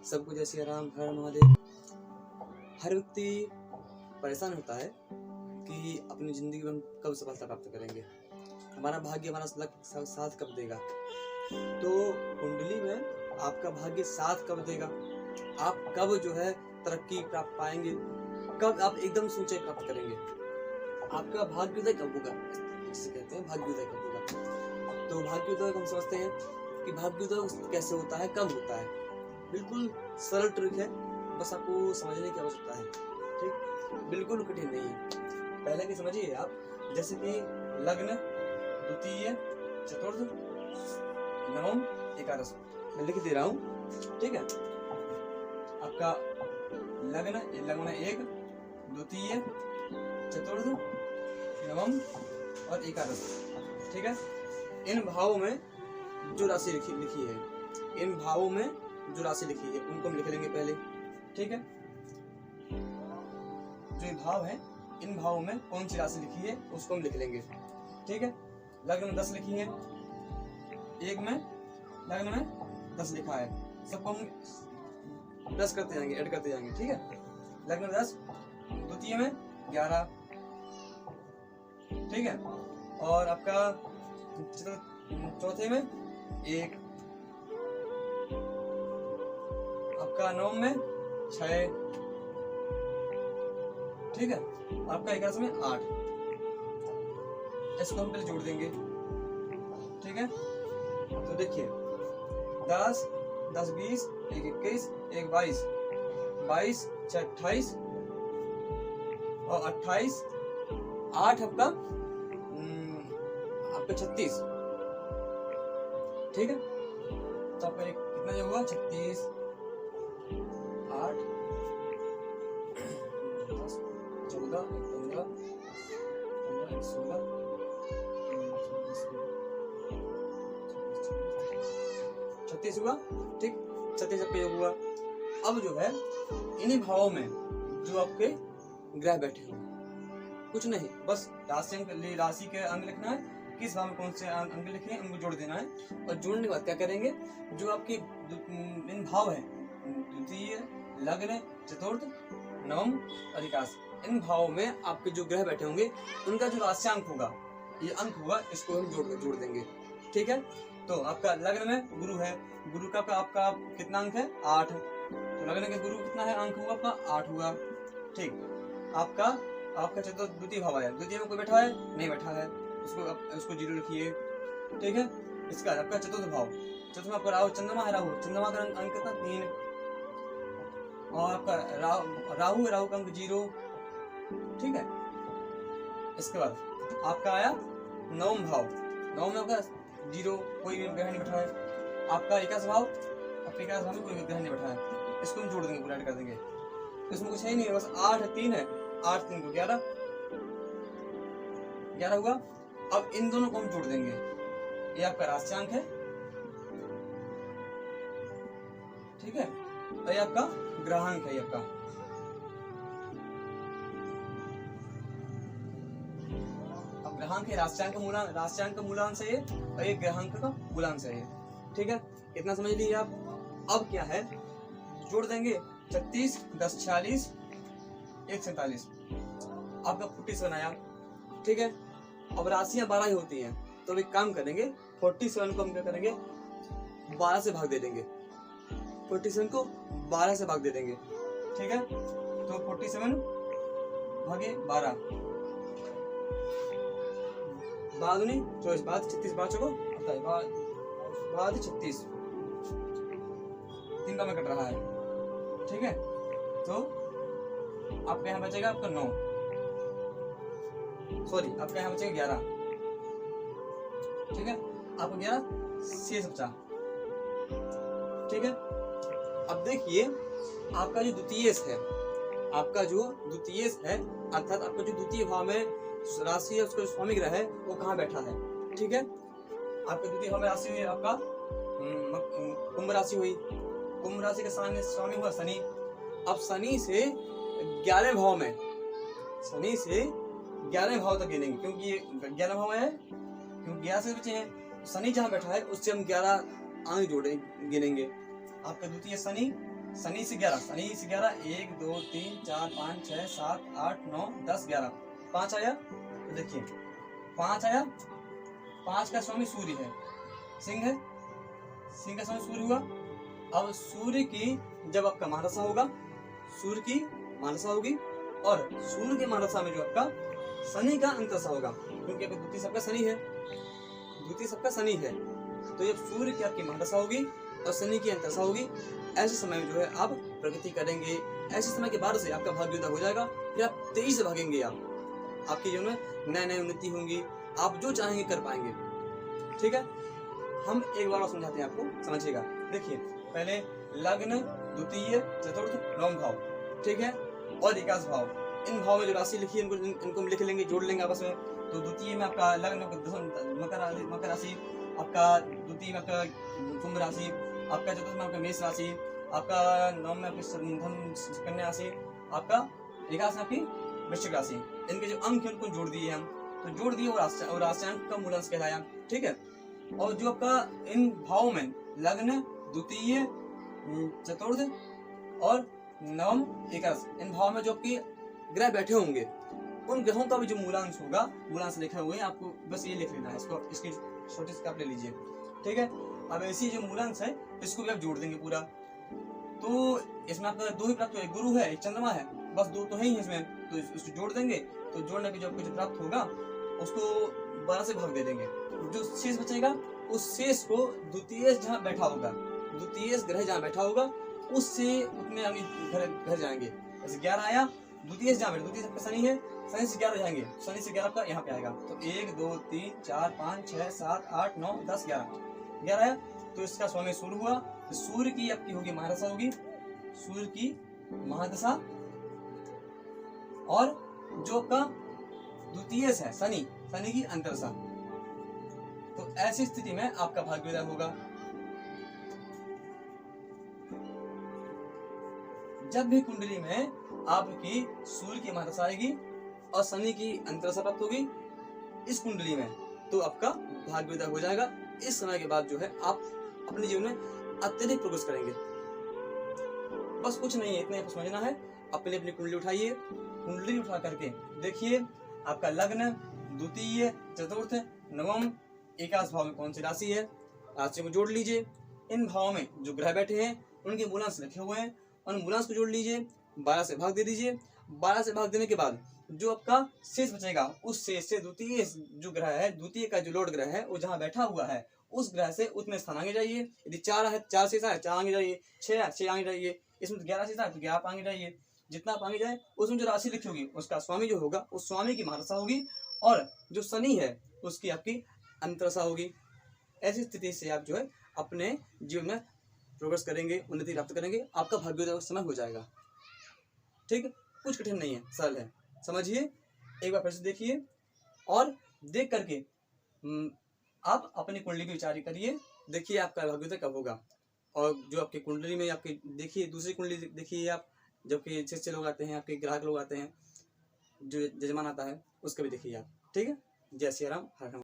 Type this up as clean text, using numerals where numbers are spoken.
सबको जय श्री राम, हर महादेव। हर व्यक्ति परेशान होता है कि अपनी जिंदगी में हम कब सफलता प्राप्त करेंगे, हमारा भाग्य हमारा साथ कब देगा। तो कुंडली में आपका भाग्य साथ कब देगा, आप कब जो है तरक्की प्राप्त पाएंगे, कब आप एकदम ऊंचाई प्राप्त करेंगे, आपका भाग्योदय कब होगा, जिसे कहते हैं भाग्योदय कब होगा। तो भाग्योदय हम समझते हैं कि भाग्योदय कैसे होता है, कब होता है। बिल्कुल सरल ट्रिक है, बस आपको समझने की आवश्यकता है। ठीक, बिल्कुल कठिन नहीं है। पहले की समझिए आप, जैसे कि लग्न, द्वितीय, चतुर्थ, नवम, एकादश, मैं लिख दे रहा हूँ। ठीक है, आपका लग्न 1, द्वितीय, चतुर्थ, नवम और एकादश। ठीक है, इन भावों में जो राशि लिखी है, इन भावों में जो राशि लिखी है उनको हम लिख लेंगे पहले। ठीक है, जो भाव है, इन भावों में कौन सी राशि लिखी है उसको हम लिख लेंगे। ठीक है, लग्न में 10 लिखी है, एक में लग्न में 10 लिखा है, सबको हम प्लस करते जाएंगे, ऐड करते जाएंगे। ठीक है, लग्न में 10, द्वितीय में 11। ठीक है, और आपका चौथे में 1, आपका नवम में 6। ठीक है, आपका एकादश में 8। इसको हम पहले जोड़ देंगे। ठीक है, तो देखिए 10, 10 20, 1 21, 1 22, 22 6 28 और 28, 8 आपका 36। ठीक है, तो आपका कितना जो हुआ 36, 8, 10, 14, 15, 16, 36 हुआ। ठीक, 36 आपका योग हुआ। अब जो है इन्हीं भावों में जो आपके ग्रह बैठे हुए, कुछ नहीं, बस राशि के अंक लिखना है, किस भाव में कौन से अंक लिखे हैं उनको जोड़ देना है। और जोड़ने के बाद क्या करेंगे, जो आपके इन भाव है, द्वितीय, लग्न, चतुर्थ, नवम और एकादश, इन भावों में आपके जो ग्रह बैठे होंगे उनका जो राशियांक होगा, ये अंक होगा, इसको हम जोड़ देंगे। ठीक है, तो आपका लग्न में गुरु है, गुरु का आपका कितना अंक है 8, तो लग्न के गुरु कितना है अंक हुआ आपका 8 हुआ। ठीक, आपका चतुर्थ द्वितीय भाव है, द्वितीय में कोई बैठा है नहीं बैठा है, उसको 0 लिखिए। ठीक है, इसका आपका चतुर्थ भाव, चतुर्थ में आपका राहु, चंद्रमा है, चंद्रमा का अंक कितना 3, और आपका राहु का अंक 0। ठीक है, इसके बाद आपका आया नवम भाव, नवम में आपका 0, कोई ग्रह नहीं बैठा है। आपका एकादश भाव, आपके एकादश भाव में कोई ग्रह नहीं बैठा है, इसको हम जोड़ देंगे, पूरा ऐड कर देंगे। इसमें कुछ है ही नहीं, बस 8 3 है, 8 3 को 11 हुआ। अब इन दोनों को हम जोड़ देंगे, ये आपका राशियांक है। ठीक है, और ये आपका ग्रहांक है, ये आपका ग्रहांक है, राशियांक का मूलांश है ये, और ये ग्रहांक का मूलांश है ये। ठीक है, इतना समझ लीजिए आप। अब क्या है, जोड़ देंगे 36, 10 46, 1 47, आपका 47 आया। ठीक है, अब राशियां 12 ही होती हैं, तो एक काम करेंगे, 47 को हम क्या करेंगे 12 से भाग दे देंगे, 47 को 12 से भाग दे देंगे। ठीक है, तो 47 भागे 12, 12 दूनी 24, 36, 5 को 36, 3 का में कट रहा है। ठीक है, तो आपका यहाँ बचेगा आपका 9, सॉरी आपका यहाँ बचेगा 11। ठीक है, आपको 11 शेष बचा। ठीक है, अब देखिए आपका जो द्वितीय है, अर्थात आपका जो द्वितीय भाव में राशि है, उसका स्वामी ग्रह है वो कहाँ बैठा है। ठीक है, आपका द्वितीय भाव में राशि हुई आपका कुंभ राशि हुई, कुंभ राशि के स्वामी हुआ शनि। अब शनि से 11 भाव में, शनि से 11 भाव तक गिनेंगे, क्योंकि ये 11 भाव है, क्योंकि 11 से बचे हैं, शनि जहाँ बैठा है उससे हम 11 अंक गिनेंगे। आपका द्वितीय शनि शनि से 11, 1 2 3 4 5 6 7 8 9 10 11, 5 आया। तो देखिए 5 आया, 5 का स्वामी सूर्य है, सिंह है, सिंह का स्वामी सूर्य हुआ। अब सूर्य की जब आपका महादशा होगा, सूर्य की महादशा होगी और सूर्य के महादशा में जो आपका शनि का अंतरदशा होगा, क्योंकि अगर द्वितीय सबका शनि है, द्वितीय सबका शनि है, तो जब सूर्य की आपकी महादशा होगी और शनि की अंतरदशा होगी, ऐसे समय में जो है आप प्रगति करेंगे। ऐसे समय के बाद से आपका भाग्योदय हो जाएगा, फिर आप तेजी से भागेंगे, आपके जीवन में नए नए उन्नति होंगी, आप जो चाहेंगे कर पाएंगे। ठीक है, हम एक बार और समझाते हैं आपको, समझिएगा। देखिए पहले लग्न, द्वितीय, चतुर्थ, नवम भाव, ठीक है, और एकादश भाव, इन भाव में जो राशि लिखी है इनको लिख लेंगे, जोड़ लेंगे आपस में। तो द्वितीय में आपका लग्न मकर राशि, आपका द्वितीय में आपका कुंभ राशि, आपका चतुर्थ में आपका मेष राशि, आपका नवम में आपकी धन कन्या राशि, आपका एकादश में आपकी वृश्चिक राशि। इनके जो अंक है उनको जोड़ दिए हम, तो जोड़ दिए और राशियांक का मूलांश कहलाया। ठीक है, और जो आपका इन भावों में लग्न, द्वितीय, चतुर्थ और नवम, एकादश, इन भाव में जो आपके ग्रह बैठे होंगे, उन ग्रहों का भी जो मूलांश होगा, मूलांश लिखा हुआ है, आपको बस ये लिख लेना है, इसको इसकी छोटी सी आप ले लीजिए। ठीक है, अब ऐसी जो मूलांश है इसको भी आप जोड़ देंगे पूरा। तो इसमें आपका दो ही प्राप्त हुए, गुरु है, एक चंद्रमा है, बस दो तो है ही इसमें, तो इसको जोड़ देंगे। तो जोड़ने के जो आपको जो प्राप्त होगा उसको 12 से भाग दे देंगे। जो शेष बचेगा उस शेष को द्वितीय जहाँ बैठा होगा, द्वितीय ग्रह जहाँ बैठा होगा उससे उतने आगे घर जाएंगे। जैसे 11 आया, द्वितीय जहाँ बैठा, द्वितीय सबका शनि है, शनि से 11 जाएंगे, शनि से 11 का यहाँ पे आएगा। तो 1 2 3 4 5 6 7 8 9 10 11 आया। तो इसका स्वामी सूर्य हुआ, तो सूर्य की आपकी होगी महादशा होगी, सूर्य की महादशा, और जो आपका द्वितीय है शनि, शनि की अंतरदशा। तो ऐसी स्थिति में आपका भाग्योदय होगा। जब भी कुंडली में आपकी सूर्य की महादशा आएगी और शनि की अंतरदशा प्राप्त होगी इस कुंडली में, तो आपका भाग्योदय हो जाएगा। इस समय के बाद जो है आप अपने जीवन में अत्यधिक प्रोग्रेस करेंगे। बस कुछ नहीं है, इतना ही समझना है। अपनी अपनी कुंडली उठाइए, कुंडली उठा करके देखिए आपका लग्न, द्वितीय, चतुर्थ, नवम, एकादश भाव में कौन सी राशि है, राशि को जोड़ लीजिए। इन भावों में जो ग्रह बैठे हैं उनके मूलांश लिखे हुए हैं, उन मूलांश को जोड़ लीजिए, 12 से भाग दे दीजिए। 12 से भाग देने के बाद जो आपका शेष बचेगा, उस शेष से द्वितीय जो ग्रह है, द्वितीय का जो लॉर्ड ग्रह है वो जहाँ बैठा हुआ है उस ग्रह से उतने स्थान आगे जाइए। यदि 4 है, 4 शेष है, 4 आगे जाइए, 6 है, 6 आगे जाइए। इसमें 11 शेष है तो 11 आगे जाइए। जितना आप आगे जाए उसमें जो राशि लिखी होगी उसका स्वामी जो होगा उस स्वामी की महादशा होगी, और जो शनि है उसकी आपकी अंतरदशा होगी। ऐसी स्थिति से आप जो है अपने जीवन में प्रोग्रेस करेंगे, उन्नति प्राप्त करेंगे, आपका भाग्योदय समय हो जाएगा। ठीक है, कुछ कठिन नहीं है, सरल है, समझिए। एक बार फिर से देखिए और देख करके आप अपनी कुंडली की विचार करिए, देखिए आपका भाग्योदय कब होगा। और जो आपकी कुंडली में आपकी देखिए, दूसरी कुंडली देखिए आप, जबकि अच्छे लोग आते हैं, आपके ग्राहक लोग आते हैं, जो यजमान आता है उसका भी देखिए आप। ठीक है, जय श्री राम, हर हर।